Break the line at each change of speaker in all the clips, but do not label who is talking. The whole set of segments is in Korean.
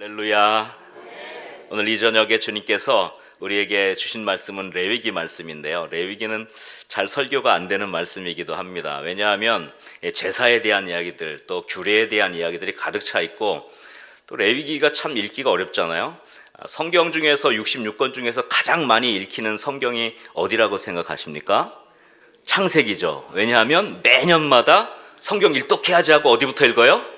할렐루야. 오늘 이 저녁에 주님께서 우리에게 주신 말씀은 레위기 말씀인데요. 레위기는 잘 설교가 안 되는 말씀이기도 합니다. 왜냐하면 제사에 대한 이야기들, 또 규례에 대한 이야기들이 가득 차 있고, 또 레위기가 참 읽기가 어렵잖아요. 성경 중에서 66권 중에서 가장 많이 읽히는 성경이 어디라고 생각하십니까? 창세기죠. 왜냐하면 매년마다 성경 일독해야지 하고 어디부터 읽어요?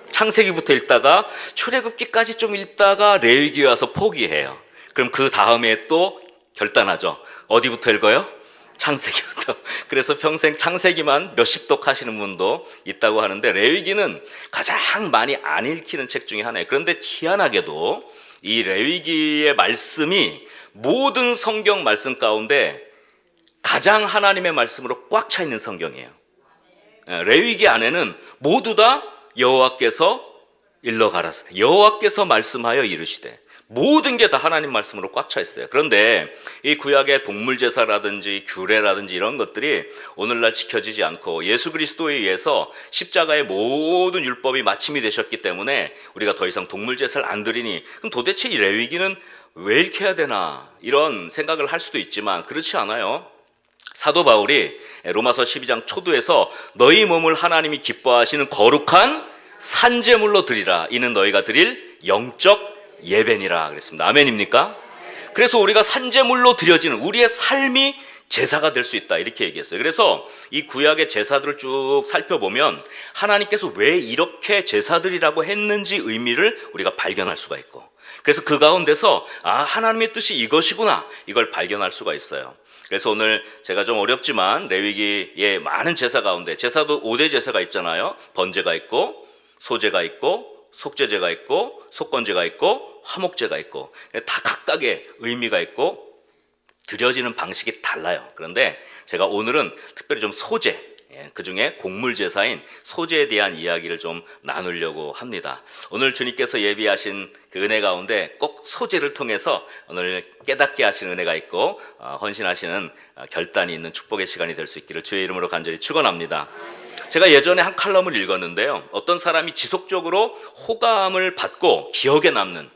창세기부터 읽다가 출애굽기까지 좀 읽다가 레위기 와서 포기해요. 그럼 그 다음에 또 결단하죠. 어디부터 읽어요? 창세기부터. 그래서 평생 창세기만 몇십 독 하시는 분도 있다고 하는데, 레위기는 가장 많이 안 읽히는 책 중에 하나예요. 그런데 희한하게도 이 레위기의 말씀이 모든 성경 말씀 가운데 가장 하나님의 말씀으로 꽉 차 있는 성경이에요. 레위기 안에는 모두 다 여호와께서 일러 가라사대, 여호와께서 말씀하여 이르시되, 모든 게 다 하나님 말씀으로 꽉 차 있어요. 그런데 이 구약의 동물 제사라든지 규례라든지 이런 것들이 오늘날 지켜지지 않고 예수 그리스도에 의해서 십자가의 모든 율법이 마침이 되셨기 때문에 우리가 더 이상 동물 제사를 안 드리니, 그럼 도대체 이 레위기는 왜 이렇게 해야 되나, 이런 생각을 할 수도 있지만 그렇지 않아요. 사도 바울이 로마서 12장 초두에서 너희 몸을 하나님이 기뻐하시는 거룩한 산제물로 드리라, 이는 너희가 드릴 영적 예배니라 그랬습니다. 아멘입니까? 그래서 우리가 산제물로 드려지는 우리의 삶이 제사가 될 수 있다, 이렇게 얘기했어요. 그래서 이 구약의 제사들을 쭉 살펴보면 하나님께서 왜 이렇게 제사드리라고 했는지 의미를 우리가 발견할 수가 있고, 그래서 그 가운데서 하나님의 뜻이 이것이구나, 이걸 발견할 수가 있어요. 그래서 오늘 제가 좀 어렵지만 레위기의 많은 제사 가운데, 제사도 5대 제사가 있잖아요. 번제가 있고 소제가 있고 속죄제가 있고 속건제가 있고 화목제가 있고, 다 각각의 의미가 있고 드려지는 방식이 달라요. 그런데 제가 오늘은 특별히 좀 소제, 그 중에 곡물 제사인 소제에 대한 이야기를 좀 나누려고 합니다. 오늘 주님께서 예비하신 그 은혜 가운데 꼭 소제를 통해서 오늘 깨닫게 하시는 은혜가 있고 헌신하시는 결단이 있는 축복의 시간이 될 수 있기를 주의 이름으로 간절히 축원합니다. 제가 예전에 한 칼럼을 읽었는데요. 어떤 사람이 지속적으로 호감을 받고 기억에 남는,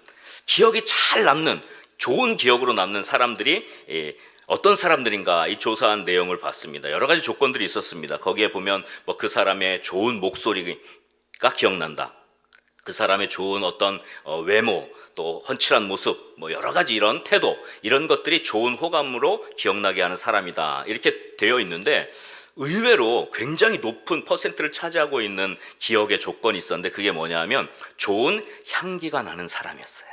기억이 잘 남는, 좋은 기억으로 남는 사람들이 어떤 사람들인가, 이 조사한 내용을 봤습니다. 여러 가지 조건들이 있었습니다. 거기에 보면 그 사람의 좋은 목소리가 기억난다, 그 사람의 좋은 어떤 외모, 또 훤칠한 모습, 여러 가지 이런 태도, 이런 것들이 좋은 호감으로 기억나게 하는 사람이다, 이렇게 되어 있는데, 의외로 굉장히 높은 퍼센트를 차지하고 있는 기억의 조건이 있었는데, 그게 뭐냐 하면 좋은 향기가 나는 사람이었어요.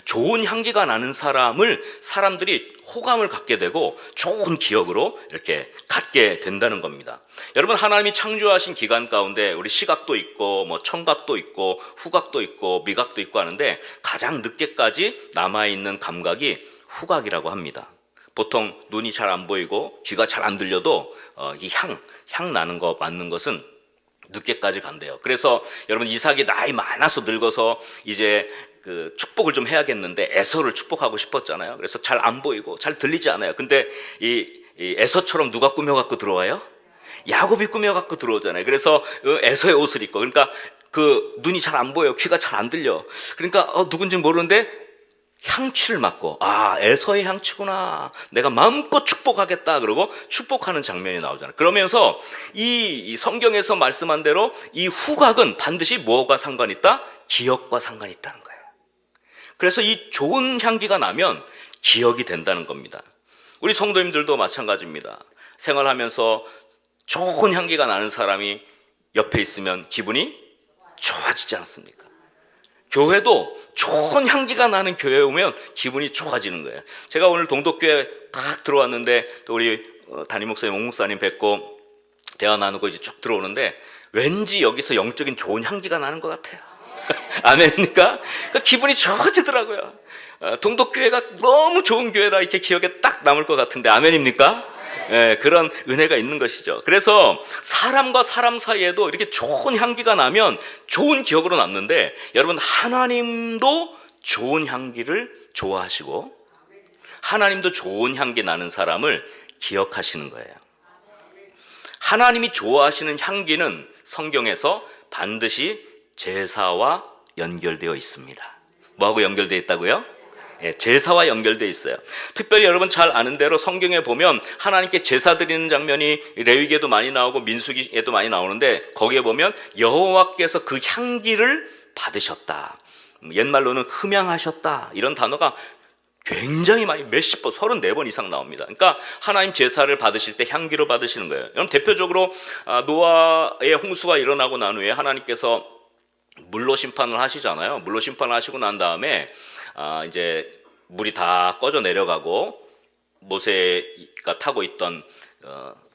좋은 향기가 나는 사람을 사람들이 호감을 갖게 되고 좋은 기억으로 이렇게 갖게 된다는 겁니다. 여러분, 하나님이 창조하신 기간 가운데 우리 시각도 있고 청각도 있고 후각도 있고 미각도 있고 하는데, 가장 늦게까지 남아있는 감각이 후각이라고 합니다. 보통 눈이 잘 안 보이고 귀가 잘 안 들려도 이 향 나는 거 맡는 것은 늦게까지 간대요. 그래서 여러분, 이삭이 나이 많아서 늙어서 이제 그 축복을 좀 해야겠는데 에서를 축복하고 싶었잖아요. 그래서 잘 안 보이고 잘 들리지 않아요. 근데 이 에서처럼 누가 꾸며갖고 들어와요? 야곱이 꾸며갖고 들어오잖아요. 그래서 에서의 옷을 입고, 그러니까 그 눈이 잘 안 보여, 귀가 잘 안 들려. 그러니까 누군지 모르는데 향취를 맡고, 에서의 향취구나, 내가 마음껏 축복하겠다, 그러고 축복하는 장면이 나오잖아요. 그러면서 이 성경에서 말씀한 대로 이 후각은 반드시 뭐가 상관이 있다? 기억과 상관이 있다는 거예요. 그래서 이 좋은 향기가 나면 기억이 된다는 겁니다. 우리 성도님들도 마찬가지입니다. 생활하면서 좋은 향기가 나는 사람이 옆에 있으면 기분이 좋아지지 않습니까? 교회도 좋은 향기가 나는 교회에 오면 기분이 좋아지는 거예요. 제가 오늘 동덕교회 딱 들어왔는데, 또 우리 담임 목사님, 옥 목사님 뵙고 대화 나누고 이제 쭉 들어오는데, 왠지 여기서 영적인 좋은 향기가 나는 것 같아요. 아멘입니까? 그러니까 기분이 좋아지더라고요. 동덕교회가 너무 좋은 교회다, 이렇게 기억에 딱 남을 것 같은데, 아멘입니까? 그런 은혜가 있는 것이죠. 그래서 사람과 사람 사이에도 이렇게 좋은 향기가 나면 좋은 기억으로 남는데, 여러분, 하나님도 좋은 향기를 좋아하시고 하나님도 좋은 향기 나는 사람을 기억하시는 거예요. 하나님이 좋아하시는 향기는 성경에서 반드시 제사와 연결되어 있습니다. 뭐하고 연결되어 있다고요? 예, 제사와 연결되어 있어요. 특별히 여러분 잘 아는 대로 성경에 보면 하나님께 제사 드리는 장면이 레위기에도 많이 나오고 민수기에도 많이 나오는데, 거기에 보면 여호와께서 그 향기를 받으셨다, 옛말로는 흠향하셨다, 이런 단어가 굉장히 많이 몇십 번, 34번 이상 나옵니다. 그러니까 하나님 제사를 받으실 때 향기로 받으시는 거예요. 여러분 대표적으로 노아의 홍수가 일어나고 난 후에 하나님께서 물로 심판을 하시잖아요. 물로 심판을 하시고 난 다음에 이제 물이 다 꺼져 내려가고 모세가 타고 있던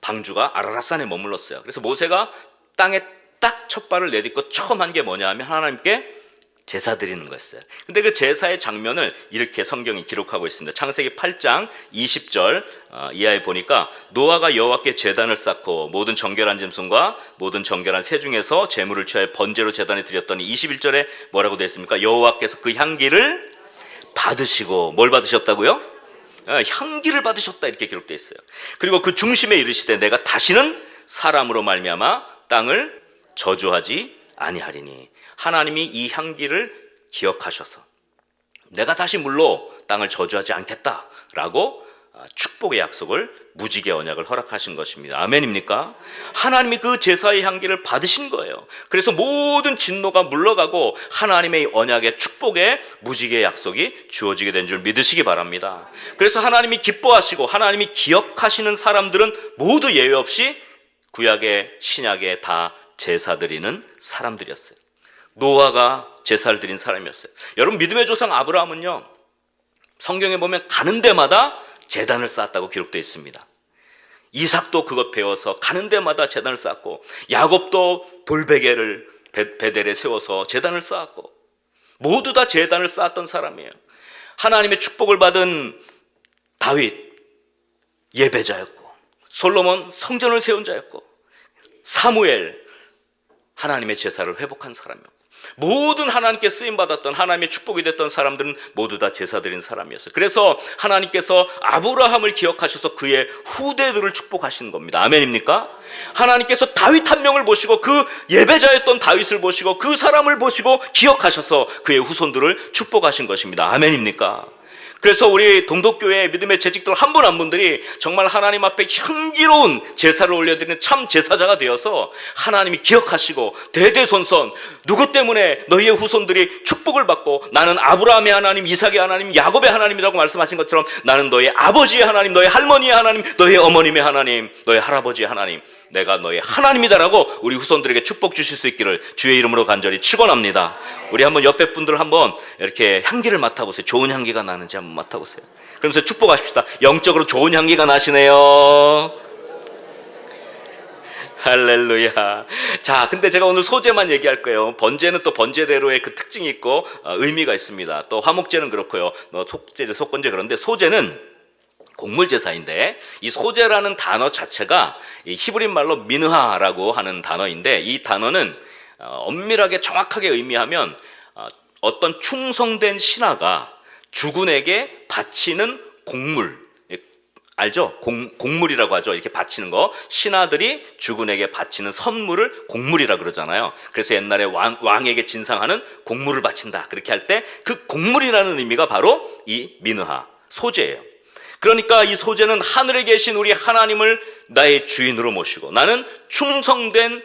방주가 아라랏산에 머물렀어요. 그래서 모세가 땅에 딱 첫 발을 내딛고 처음 한 게 뭐냐 하면 하나님께 제사 드리는 거였어요. 근데 그 제사의 장면을 이렇게 성경이 기록하고 있습니다. 창세기 8장 20절 이하에 보니까, 노아가 여호와께 제단을 쌓고 모든 정결한 짐승과 모든 정결한 새 중에서 제물을 취하여 번제로 제단에 드렸더니, 21절에 뭐라고 되어 있습니까? 여호와께서 그 향기를 받으시고, 뭘 받으셨다고요? 향기를 받으셨다, 이렇게 기록되어 있어요. 그리고 그 중심에 이르시되 내가 다시는 사람으로 말미암아 땅을 저주하지 아니하리니, 하나님이 이 향기를 기억하셔서 내가 다시 물로 땅을 저주하지 않겠다라고 축복의 약속을, 무지개 언약을 허락하신 것입니다. 아멘입니까? 하나님이 그 제사의 향기를 받으신 거예요. 그래서 모든 진노가 물러가고 하나님의 언약의 축복의 무지개 약속이 주어지게 된 줄 믿으시기 바랍니다. 그래서 하나님이 기뻐하시고 하나님이 기억하시는 사람들은 모두 예외 없이 구약의 신약에 다 제사 드리는 사람들이었어요. 노아가 제사를 드린 사람이었어요. 여러분 믿음의 조상 아브라함은요, 성경에 보면 가는 데마다 제단을 쌓았다고 기록되어 있습니다. 이삭도 그것 배워서 가는 데마다 제단을 쌓았고, 야곱도 돌베개를 베델에 세워서 제단을 쌓았고, 모두 다 제단을 쌓았던 사람이에요. 하나님의 축복을 받은 다윗 예배자였고, 솔로몬 성전을 세운 자였고, 사무엘 하나님의 제사를 회복한 사람이었고, 모든 하나님께 쓰임받았던 하나님의 축복이 됐던 사람들은 모두 다 제사 드린 사람이었어요. 그래서 하나님께서 아브라함을 기억하셔서 그의 후대들을 축복하신 겁니다. 아멘입니까? 하나님께서 다윗 한 명을 보시고, 그 예배자였던 다윗을 보시고, 그 사람을 보시고 기억하셔서 그의 후손들을 축복하신 것입니다. 아멘입니까? 그래서 우리 동독교회 믿음의 재직들 한 분 한 분들이 정말 하나님 앞에 향기로운 제사를 올려드리는 참 제사자가 되어서 하나님이 기억하시고 대대손손, 누구 때문에 너희의 후손들이 축복을 받고, 나는 아브라함의 하나님, 이삭의 하나님, 야곱의 하나님이라고 말씀하신 것처럼 나는 너희 아버지의 하나님, 너희 할머니의 하나님, 너희 어머님의 하나님, 너희 할아버지의 하나님, 내가 너희 하나님이다라고 우리 후손들에게 축복 주실 수 있기를 주의 이름으로 간절히 축원합니다. 우리 한번 옆에 분들 한번 이렇게 향기를 맡아보세요. 좋은 향기가 나는지 한번 맡아보세요. 그러면서 축복하십시다. 영적으로 좋은 향기가 나시네요. 할렐루야. 자, 근데 제가 오늘 소제만 얘기할 거예요. 번제는 또 번제대로의 그 특징이 있고 의미가 있습니다. 또 화목제는 그렇고요. 속제제, 속건제, 그런데 소제는 곡물 제사인데, 이 소제라는 단어 자체가 이 히브리 말로 미느하라고 하는 단어인데, 이 단어는 엄밀하게 정확하게 의미하면 어떤 충성된 신하가 주군에게 바치는 곡물, 알죠? 곡물이라고 하죠. 이렇게 바치는 거, 신하들이 주군에게 바치는 선물을 곡물이라 그러잖아요. 그래서 옛날에 왕에게 진상하는 곡물을 바친다, 그렇게 할 때 그 곡물이라는 의미가 바로 이 미느하, 소제예요. 그러니까 이 소제는 하늘에 계신 우리 하나님을 나의 주인으로 모시고, 나는 충성된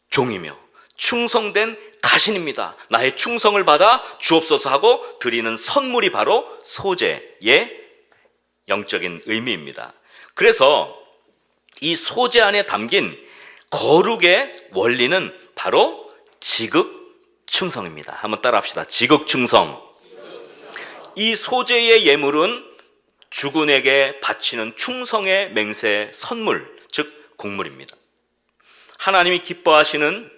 종이며 충성된 가신입니다, 나의 충성을 받아 주옵소서 하고 드리는 선물이 바로 소제의 영적인 의미입니다. 그래서 이 소제 안에 담긴 거룩의 원리는 바로 지극충성입니다. 한번 따라합시다. 지극충성. 이 소제의 예물은 주군에게 바치는 충성의 맹세 선물, 즉 곡물입니다. 하나님이 기뻐하시는,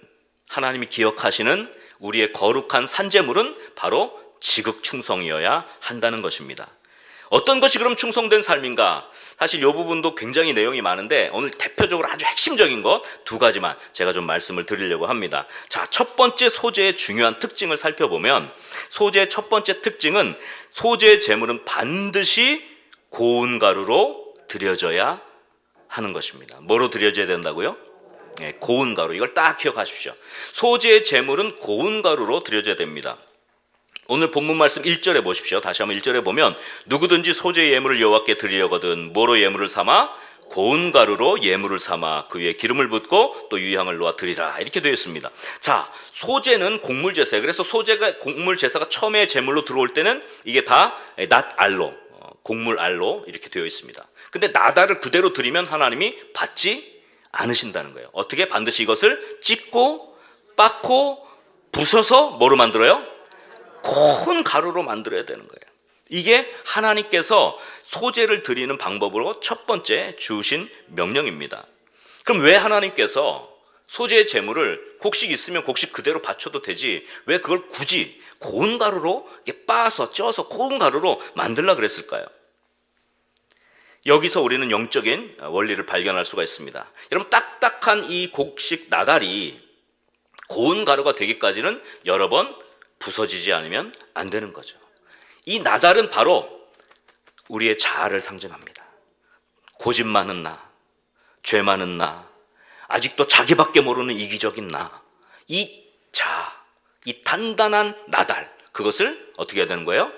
하나님이 기억하시는 우리의 거룩한 산제물은 바로 지극충성이어야 한다는 것입니다. 어떤 것이 그럼 충성된 삶인가? 사실 이 부분도 굉장히 내용이 많은데 오늘 대표적으로 아주 핵심적인 것 두 가지만 제가 좀 말씀을 드리려고 합니다. 자, 첫 번째 소제의 중요한 특징을 살펴보면, 소제의 첫 번째 특징은 소제의 제물은 반드시 고운 가루로 드려져야 하는 것입니다. 뭐로 드려져야 된다고요? 고운 가루, 이걸 딱 기억하십시오. 소재의 제물은 고운 가루로 드려져야 됩니다. 오늘 본문 말씀 1절에 보십시오. 다시 한번 1절에 보면 누구든지 소재의 예물을 여호와께 드리려거든 뭐로 예물을 삼아? 고운 가루로 예물을 삼아 그 위에 기름을 붓고 또 유향을 놓아 드리라, 이렇게 되어 있습니다. 자, 소재는 곡물 제사예요. 그래서 소재가 곡물 제사가 처음에 제물로 들어올 때는 이게 다 낫알로, 곡물 알로 이렇게 되어 있습니다. 근데 나달을 그대로 드리면 하나님이 받지 않으신다는 거예요. 어떻게? 반드시 이것을 찢고 빻고 부숴서 뭐로 만들어요? 고운 가루로 만들어야 되는 거예요. 이게 하나님께서 소재를 드리는 방법으로 첫 번째 주신 명령입니다. 그럼 왜 하나님께서 소재의 제물을 곡식 있으면 곡식 그대로 바쳐도 되지 왜 그걸 굳이 고운 가루로 빻아서 쪄서 고운 가루로 만들라 그랬을까요? 여기서 우리는 영적인 원리를 발견할 수가 있습니다. 여러분, 딱딱한 이 곡식 나달이 고운 가루가 되기까지는 여러 번 부서지지 않으면 안 되는 거죠. 이 나달은 바로 우리의 자아를 상징합니다. 고집 많은 나, 죄 많은 나, 아직도 자기밖에 모르는 이기적인 나, 이 자아, 이 단단한 나달, 그것을 어떻게 해야 되는 거예요?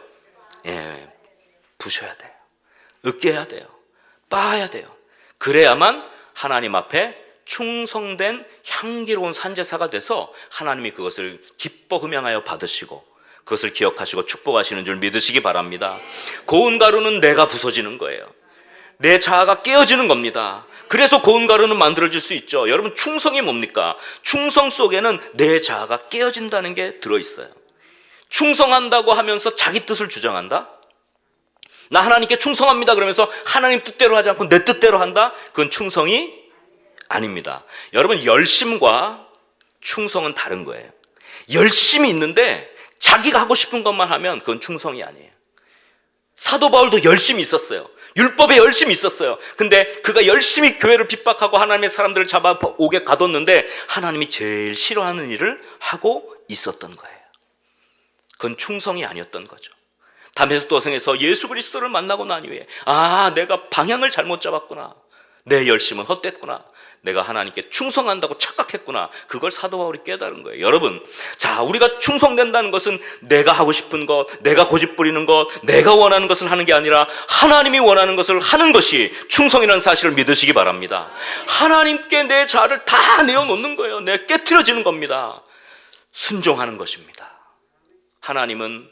부셔야 돼요. 으깨야 돼요. 빻아야 돼요. 그래야만 하나님 앞에 충성된 향기로운 산제사가 돼서 하나님이 그것을 기뻐 흠양하여 받으시고 그것을 기억하시고 축복하시는 줄 믿으시기 바랍니다. 고운 가루는 내가 부서지는 거예요. 내 자아가 깨어지는 겁니다. 그래서 고운 가루는 만들어질 수 있죠. 여러분, 충성이 뭡니까? 충성 속에는 내 자아가 깨어진다는 게 들어있어요. 충성한다고 하면서 자기 뜻을 주장한다? 나 하나님께 충성합니다 그러면서 하나님 뜻대로 하지 않고 내 뜻대로 한다? 그건 충성이 아닙니다. 여러분, 열심과 충성은 다른 거예요. 열심이 있는데 자기가 하고 싶은 것만 하면 그건 충성이 아니에요. 사도 바울도 열심히 있었어요. 율법에 열심히 있었어요. 근데 그가 열심히 교회를 핍박하고 하나님의 사람들을 잡아 옥에 가뒀는데 하나님이 제일 싫어하는 일을 하고 있었던 거예요. 그건 충성이 아니었던 거죠. 다메섹 도성에서 예수 그리스도를 만나고 난 이후에 내가 방향을 잘못 잡았구나. 내 열심은 헛됐구나. 내가 하나님께 충성한다고 착각했구나. 그걸 사도 바울이 깨달은 거예요. 여러분, 자, 우리가 충성된다는 것은 내가 하고 싶은 것, 내가 고집부리는 것, 내가 원하는 것을 하는 게 아니라 하나님이 원하는 것을 하는 것이 충성이라는 사실을 믿으시기 바랍니다. 하나님께 내 자아를 다 내어놓는 거예요. 내가 깨트려지는 겁니다. 순종하는 것입니다. 하나님은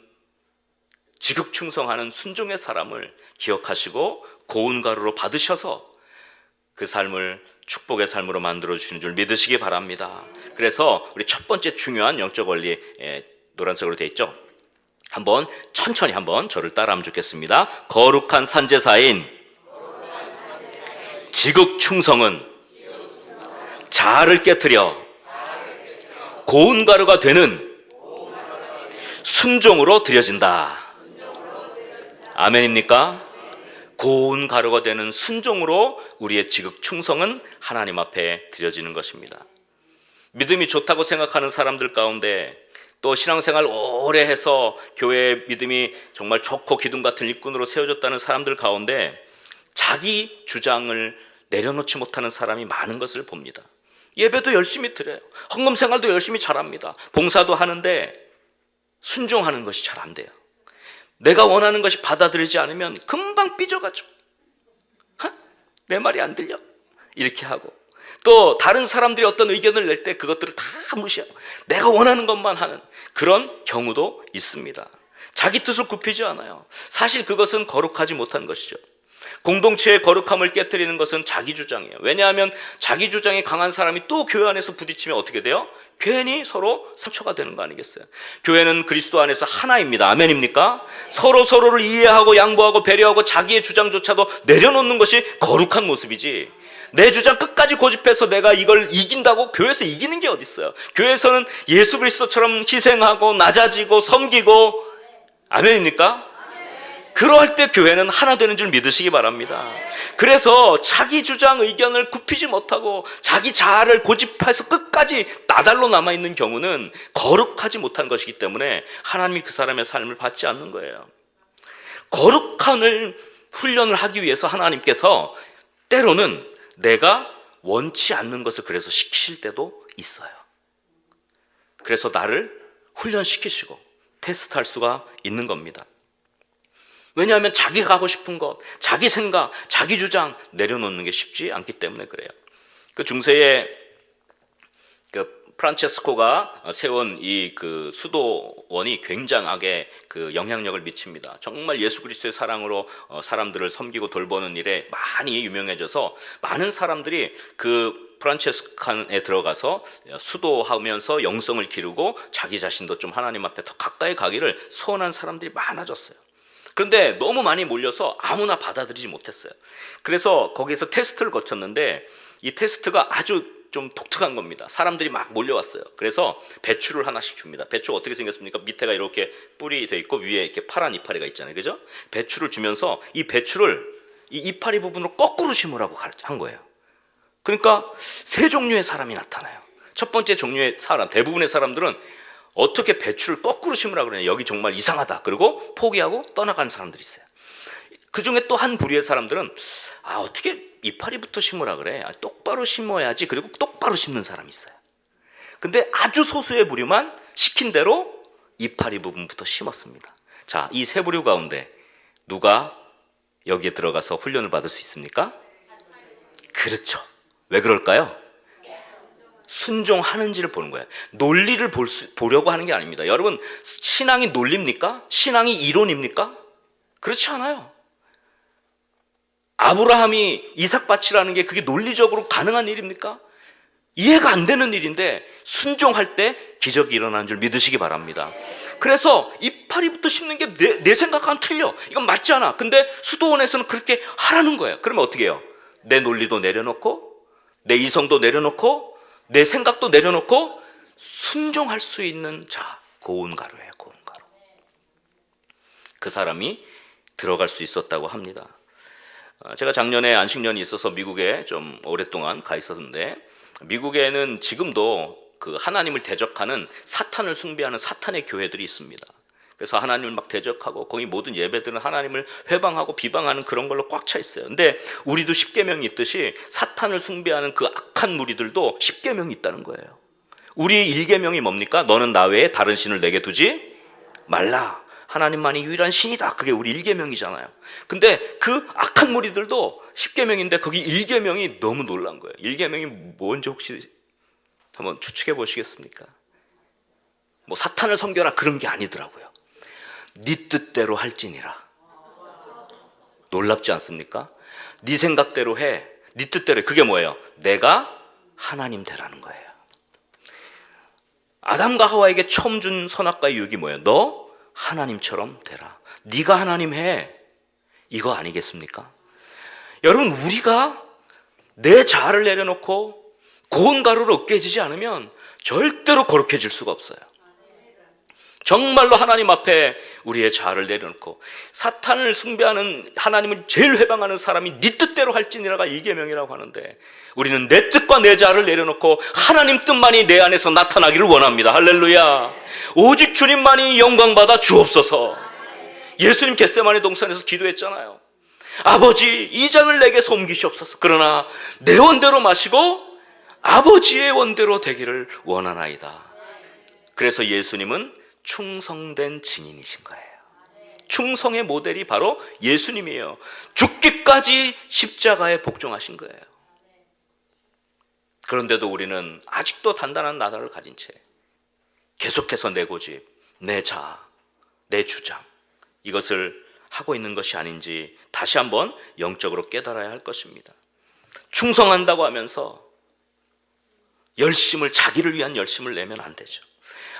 지극충성하는 순종의 사람을 기억하시고 고운 가루로 받으셔서 그 삶을 축복의 삶으로 만들어주시는 줄 믿으시기 바랍니다. 그래서 우리 첫 번째 중요한 영적 원리, 노란색으로 되어 있죠. 한번 천천히 한번 저를 따라하면 좋겠습니다. 거룩한 산제사인 지극충성은 자아를 깨트려 고운 가루가 되는 순종으로 드려진다. 아멘입니까? 고운 가루가 되는 순종으로 우리의 지극 충성은 하나님 앞에 드려지는 것입니다. 믿음이 좋다고 생각하는 사람들 가운데 또 신앙생활 오래 해서 교회의 믿음이 정말 좋고 기둥 같은 일꾼으로 세워졌다는 사람들 가운데 자기 주장을 내려놓지 못하는 사람이 많은 것을 봅니다. 예배도 열심히 드려요. 헌금 생활도 열심히 잘합니다. 봉사도 하는데 순종하는 것이 잘 안 돼요. 내가 원하는 것이 받아들이지 않으면 금방 삐져가지고 내 말이 안 들려 이렇게 하고, 또 다른 사람들이 어떤 의견을 낼 때 그것들을 다 무시하고 내가 원하는 것만 하는 그런 경우도 있습니다. 자기 뜻을 굽히지 않아요. 사실 그것은 거룩하지 못한 것이죠. 공동체의 거룩함을 깨트리는 것은 자기 주장이에요. 왜냐하면 자기 주장이 강한 사람이 또 교회 안에서 부딪히면 어떻게 돼요? 괜히 서로 상처가 되는 거 아니겠어요? 교회는 그리스도 안에서 하나입니다. 아멘입니까? 서로 서로를 이해하고 양보하고 배려하고 자기의 주장조차도 내려놓는 것이 거룩한 모습이지, 내 주장 끝까지 고집해서 내가 이걸 이긴다고 교회에서 이기는 게 어디 있어요? 교회에서는 예수 그리스도처럼 희생하고 낮아지고 섬기고, 아멘입니까? 그럴 때 교회는 하나 되는 줄 믿으시기 바랍니다. 그래서 자기 주장 의견을 굽히지 못하고 자기 자아를 고집해서 끝까지 나달로 남아있는 경우는 거룩하지 못한 것이기 때문에 하나님이 그 사람의 삶을 받지 않는 거예요. 거룩한 훈련을 하기 위해서 하나님께서 때로는 내가 원치 않는 것을 그래서 시키실 때도 있어요. 그래서 나를 훈련시키시고 테스트할 수가 있는 겁니다. 왜냐하면 자기가 하고 싶은 것, 자기 생각, 자기 주장 내려놓는 게 쉽지 않기 때문에 그래요. 그 중세에 프란체스코가 세운 이 수도원이 굉장하게 영향력을 미칩니다. 정말 예수 그리스도의 사랑으로 사람들을 섬기고 돌보는 일에 많이 유명해져서 많은 사람들이 프란체스칸에 들어가서 수도하면서 영성을 기르고 자기 자신도 좀 하나님 앞에 더 가까이 가기를 소원한 사람들이 많아졌어요. 그런데 너무 많이 몰려서 아무나 받아들이지 못했어요. 그래서 거기에서 테스트를 거쳤는데 이 테스트가 아주 좀 독특한 겁니다. 사람들이 막 몰려왔어요. 그래서 배추를 하나씩 줍니다. 배추가 어떻게 생겼습니까? 밑에가 이렇게 뿔이 돼 있고 위에 이렇게 파란 이파리가 있잖아요. 그죠? 배추를 주면서 이 배추를 이 이파리 부분으로 거꾸로 심으라고 한 거예요. 그러니까 세 종류의 사람이 나타나요. 첫 번째 종류의 사람, 대부분의 사람들은 어떻게 배추를 거꾸로 심으라고 그러냐, 여기 정말 이상하다, 그리고 포기하고 떠나간 사람들이 있어요. 그 중에 또 한 부류의 사람들은 어떻게 이파리부터 심으라 그래, 똑바로 심어야지, 그리고 똑바로 심는 사람이 있어요. 근데 아주 소수의 부류만 시킨 대로 이파리 부분부터 심었습니다. 자, 이 세 부류 가운데 누가 여기에 들어가서 훈련을 받을 수 있습니까? 그렇죠. 왜 그럴까요? 순종하는지를 보는 거예요. 논리를 보려고 하는 게 아닙니다. 여러분, 신앙이 논리입니까? 신앙이 이론입니까? 그렇지 않아요. 아브라함이 이삭 바치라는 게 그게 논리적으로 가능한 일입니까? 이해가 안 되는 일인데 순종할 때 기적이 일어나는 줄 믿으시기 바랍니다. 그래서 이파리부터 심는 게 내 생각과는 틀려, 이건 맞지 않아. 근데 수도원에서는 그렇게 하라는 거예요. 그러면 어떻게 해요? 내 논리도 내려놓고 내 이성도 내려놓고 내 생각도 내려놓고 순종할 수 있는 자, 고운가루예요. 고운가루. 그 사람이 들어갈 수 있었다고 합니다. 제가 작년에 안식년이 있어서 미국에 좀 오랫동안 가 있었는데, 미국에는 지금도 하나님을 대적하는, 사탄을 숭배하는 사탄의 교회들이 있습니다. 그래서 하나님을 막 대적하고 거기 모든 예배들은 하나님을 회방하고 비방하는 그런 걸로 꽉 차 있어요. 근데 우리도 십계명이 있듯이 사탄을 숭배하는 그 악한 무리들도 십계명이 있다는 거예요. 우리 일계명이 뭡니까? 너는 나 외에 다른 신을 내게 두지 말라. 하나님만이 유일한 신이다. 그게 우리 일계명이잖아요. 근데 그 악한 무리들도 십계명인데 거기 일계명이 너무 놀란 거예요. 일계명이 뭔지 혹시 한번 추측해 보시겠습니까? 뭐 사탄을 섬겨라 그런 게 아니더라고요. 네 뜻대로 할지니라. 놀랍지 않습니까? 네 생각대로 해, 네 뜻대로 해. 그게 뭐예요? 내가 하나님 되라는 거예요. 아담과 하와에게 처음 준 선악과의 유혹이 뭐예요? 너 하나님처럼 되라. 네가 하나님 해. 이거 아니겠습니까? 여러분, 우리가 내 자아를 내려놓고 고운 가루로 으깨지지 않으면 절대로 거룩해질 수가 없어요. 정말로 하나님 앞에 우리의 자아를 내려놓고 사탄을 숭배하는, 하나님을 제일 회방하는 사람이 네 뜻대로 할지니라가 일계명이라고 하는데, 우리는 내 뜻과 내 자아를 내려놓고 하나님 뜻만이 내 안에서 나타나기를 원합니다. 할렐루야. 오직 주님만이 영광받아 주옵소서. 예수님 겟세마네 동산에서 기도했잖아요. 아버지, 이 잔을 내게서 옮기시옵소서. 그러나 내 원대로 마시고 아버지의 원대로 되기를 원하나이다. 그래서 예수님은 충성된 증인이신 거예요. 충성의 모델이 바로 예수님이에요. 죽기까지 십자가에 복종하신 거예요. 그런데도 우리는 아직도 단단한 나달을 가진 채 계속해서 내 고집, 내 자아, 내 주장, 이것을 하고 있는 것이 아닌지 다시 한번 영적으로 깨달아야 할 것입니다. 충성한다고 하면서 열심을, 자기를 위한 열심을 내면 안 되죠.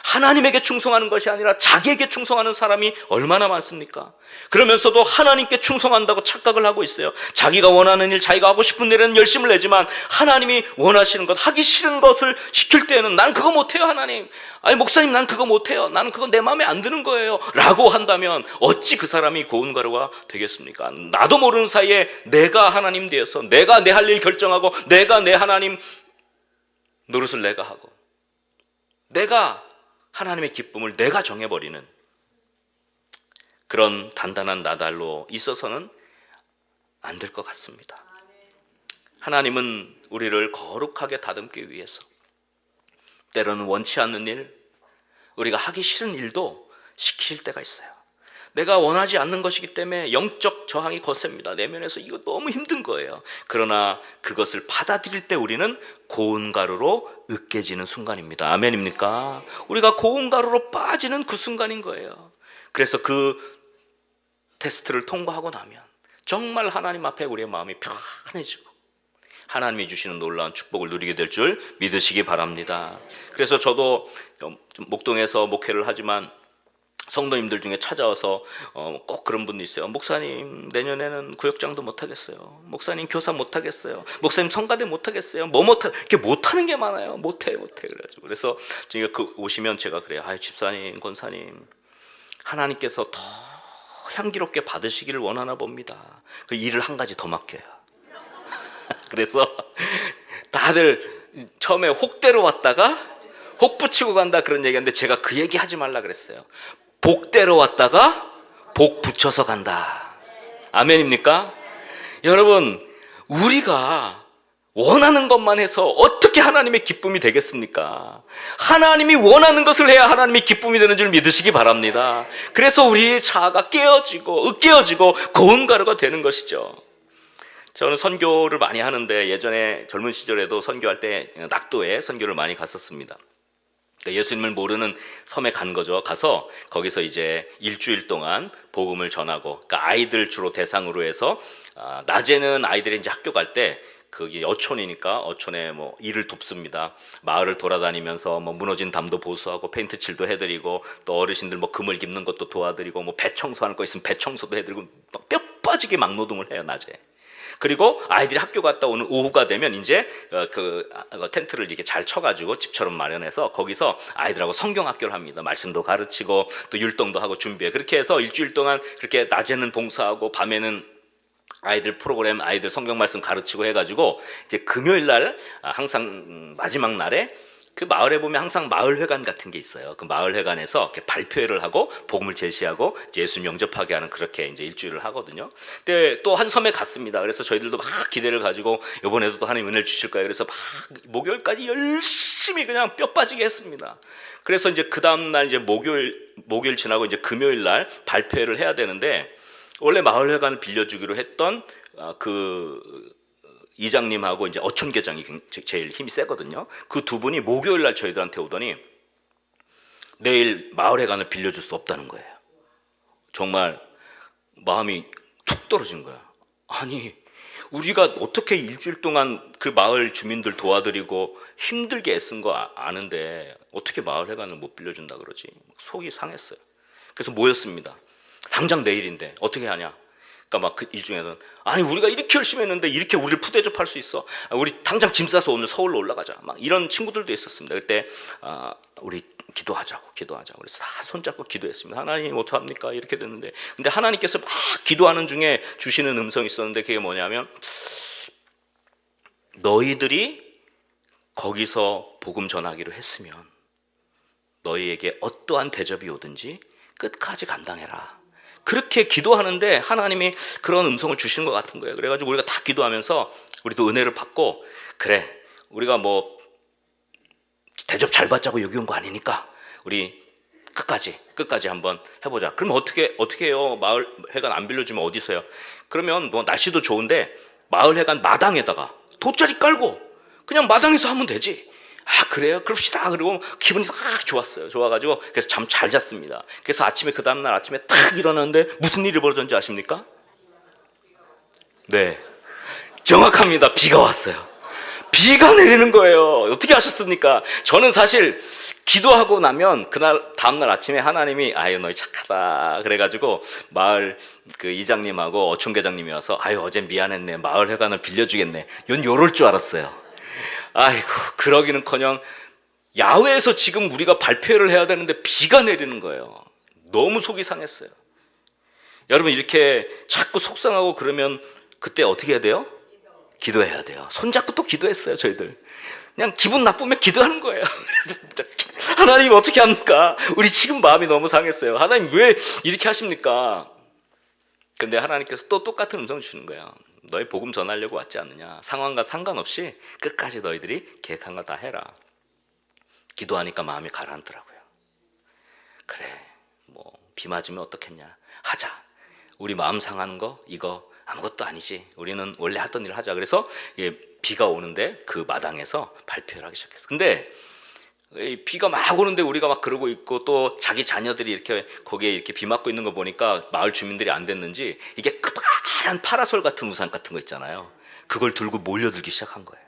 하나님에게 충성하는 것이 아니라 자기에게 충성하는 사람이 얼마나 많습니까? 그러면서도 하나님께 충성한다고 착각을 하고 있어요. 자기가 원하는 일, 자기가 하고 싶은 일에는 열심을 내지만 하나님이 원하시는 것, 하기 싫은 것을 시킬 때는 난 그거 못해요 하나님, 아니 목사님 난 그거 못해요, 나는 그거 내 마음에 안 드는 거예요 라고 한다면 어찌 그 사람이 고운 가루가 되겠습니까? 나도 모르는 사이에 내가 하나님 되어서 내가 내 할 일 결정하고 내가 내 하나님 노릇을 내가 하고 내가 하나님의 기쁨을 내가 정해버리는 그런 단단한 나달로 있어서는 안 될 것 같습니다. 하나님은 우리를 거룩하게 다듬기 위해서 때로는 원치 않는 일, 우리가 하기 싫은 일도 시킬 때가 있어요. 내가 원하지 않는 것이기 때문에 영적 저항이 거셉니다. 내면에서 이거 너무 힘든 거예요. 그러나 그것을 받아들일 때 우리는 고운 가루로 으깨지는 순간입니다. 아멘입니까? 우리가 고운 가루로 빠지는 그 순간인 거예요. 그래서 그 테스트를 통과하고 나면 정말 하나님 앞에 우리의 마음이 편해지고 하나님이 주시는 놀라운 축복을 누리게 될 줄 믿으시기 바랍니다. 그래서 저도 목동에서 목회를 하지만 성도님들 중에 찾아와서 꼭 그런 분도 있어요. 목사님 내년에는 구역장도 못하겠어요. 목사님 교사 못하겠어요. 목사님 성가대 못하겠어요. 이렇게 못하는 게 많아요. 못해 그래가지고 그래서 오시면 제가 그래요. 집사님 권사님 하나님께서 더 향기롭게 받으시기를 원하나 봅니다. 그 일을 한 가지 더 맡겨요. 그래서 다들 처음에 혹대로 왔다가 혹 붙이고 간다 그런 얘기하는데 제가 그 얘기 하지 말라 그랬어요. 복대로 왔다가 복 붙여서 간다. 아멘입니까? 여러분, 우리가 원하는 것만 해서 어떻게 하나님의 기쁨이 되겠습니까? 하나님이 원하는 것을 해야 하나님이 기쁨이 되는 줄 믿으시기 바랍니다. 그래서 우리의 자아가 깨어지고 으깨어지고 고운 가루가 되는 것이죠. 저는 선교를 많이 하는데 예전에 젊은 시절에도 선교할 때 낙도에 선교를 많이 갔었습니다. 예수님을 모르는 섬에 간 거죠. 가서 거기서 이제 일주일 동안 복음을 전하고, 그러니까 아이들 주로 대상으로 해서 낮에는 아이들이 이제 학교 갈 때 거기 어촌이니까 어촌에 뭐 일을 돕습니다. 마을을 돌아다니면서 뭐 무너진 담도 보수하고 페인트 칠도 해드리고 또 어르신들 뭐 그물 깁는 것도 도와드리고 뭐 배 청소하는 거 있으면 배 청소도 해드리고 뼈 빠지게 막노동을 해요 낮에. 그리고 아이들이 학교 갔다 오는 오후가 되면 이제 그 텐트를 이렇게 잘 쳐가지고 집처럼 마련해서 거기서 아이들하고 성경 학교를 합니다. 말씀도 가르치고 또 율동도 하고 준비해. 그렇게 해서 일주일 동안 그렇게 낮에는 봉사하고 밤에는 아이들 프로그램, 아이들 성경 말씀 가르치고 해가지고 이제 금요일 날 항상 마지막 날에 그 마을에 보면 항상 마을회관 같은 게 있어요. 그 마을회관에서 이렇게 발표회를 하고 복음을 제시하고 예수 영접하게 하는 그렇게 이제 일주일을 하거든요. 근데 또 한 섬에 갔습니다. 그래서 저희들도 막 기대를 가지고 이번에도 또 하나님 은혜를 주실 거예요. 그래서 막 목요일까지 열심히 그냥 뼈 빠지게 했습니다. 그래서 이제 그 다음 날 이제 목요일 지나고 이제 금요일 날 발표회를 해야 되는데 원래 마을회관을 빌려주기로 했던 그 이장님하고 이제 어촌계장이 제일 힘이 세거든요. 그 두 분이 목요일 날 저희들한테 오더니 내일 마을회관을 빌려줄 수 없다는 거예요. 정말 마음이 툭 떨어진 거야. 아니 우리가 어떻게 일주일 동안 그 마을 주민들 도와드리고 힘들게 애쓴 거 아는데 어떻게 마을회관을 못 빌려준다 그러지. 속이 상했어요. 그래서 모였습니다. 당장 내일인데 어떻게 하냐. 그러니까 막 그 일중에는 아니 우리가 이렇게 열심히 했는데 이렇게 우리를 푸대접할 수 있어? 우리 당장 짐 싸서 오늘 서울로 올라가자. 막 이런 친구들도 있었습니다. 그때 우리 기도하자고 그래서 다 손잡고 기도했습니다. 하나님 어떡합니까? 이렇게 됐는데 근데 하나님께서 막 기도하는 중에 주시는 음성이 있었는데 그게 뭐냐면 너희들이 거기서 복음 전하기로 했으면 너희에게 어떠한 대접이 오든지 끝까지 감당해라. 그렇게 기도하는데 하나님이 그런 음성을 주시는 것 같은 거예요. 그래가지고 우리가 다 기도하면서 우리도 은혜를 받고 그래 우리가 뭐 대접 잘 받자고 여기 온 거 아니니까 우리 끝까지 한번 해보자. 그러면 어떻게 해요? 마을 회관 안 빌려주면 어디서 해요? 그러면 뭐 날씨도 좋은데 마을 회관 마당에다가 돗자리 깔고 그냥 마당에서 하면 되지. 그래요? 그럽시다. 그리고 기분이 딱 좋았어요. 좋아가지고 그래서 잠 잘 잤습니다. 그래서 아침에 그 다음날 아침에 딱 일어났는데 무슨 일이 벌어졌는지 아십니까? 네, 정확합니다. 비가 왔어요. 비가 내리는 거예요. 어떻게 하셨습니까? 저는 사실 기도하고 나면 그날 다음날 아침에 하나님이 아유 너희 착하다 그래가지고 마을 그 이장님하고 어촌계장님이 와서 아유 어제 미안했네 마을 회관을 빌려주겠네 요럴 줄 알았어요. 아이고 그러기는커녕 야외에서 지금 우리가 발표를 해야 되는데 비가 내리는 거예요. 너무 속이 상했어요. 여러분 이렇게 자꾸 속상하고 그러면 그때 어떻게 해야 돼요? 기도해야 돼요. 손잡고 또 기도했어요. 저희들 그냥 기분 나쁘면 기도하는 거예요. 그래서 하나님 어떻게 합니까? 우리 지금 마음이 너무 상했어요. 하나님 왜 이렇게 하십니까? 근데 하나님께서 또 똑같은 음성을 주시는 거예요. 너희 복음 전하려고 왔지 않느냐. 상황과 상관없이 끝까지 너희들이 계획한 거 다 해라. 기도하니까 마음이 가라앉더라고요. 그래, 뭐 비 맞으면 어떻겠냐. 하자. 우리 마음 상하는 거 이거 아무것도 아니지. 우리는 원래 하던 일을 하자. 그래서 비가 오는데 그 마당에서 발표를 하기 시작했어. 근데 비가 막 오는데 우리가 막 그러고 있고 또 자기 자녀들이 이렇게 거기에 이렇게 비 맞고 있는 거 보니까 마을 주민들이 안 됐는지 이게 크다란 파라솔 같은 우산 같은 거 있잖아요. 그걸 들고 몰려들기 시작한 거예요.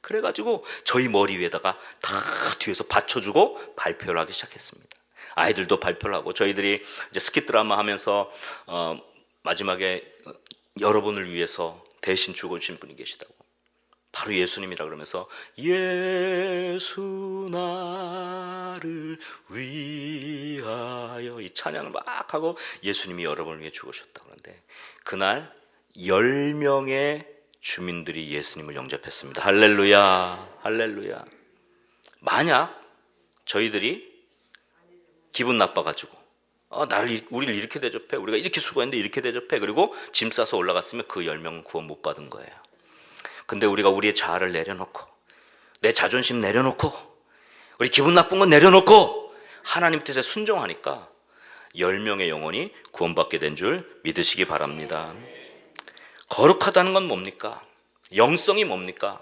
그래가지고 저희 머리 위에다가 다 뒤에서 받쳐주고 발표를 하기 시작했습니다. 아이들도 발표를 하고 저희들이 이제 스킷 드라마 하면서 마지막에 여러분을 위해서 대신 죽어주신 분이 계시다고. 바로 예수님이라 그러면서 예수 나를 위하여 이 찬양을 막 하고 예수님이 여러분을 위해 죽으셨다. 그런데 그날 10명의 주민들이 예수님을 영접했습니다. 할렐루야, 할렐루야. 만약 저희들이 기분 나빠가지고 우리를 이렇게 대접해, 우리가 이렇게 수고했는데 이렇게 대접해, 그리고 짐 싸서 올라갔으면 그 10명은 구원 못 받은 거예요. 근데 우리가 우리의 자아를 내려놓고 내 자존심 내려놓고 우리 기분 나쁜 건 내려놓고 하나님 뜻에 순종하니까 10명의 영혼이 구원받게 된 줄 믿으시기 바랍니다. 거룩하다는 건 뭡니까? 영성이 뭡니까?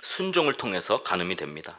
순종을 통해서 가늠이 됩니다.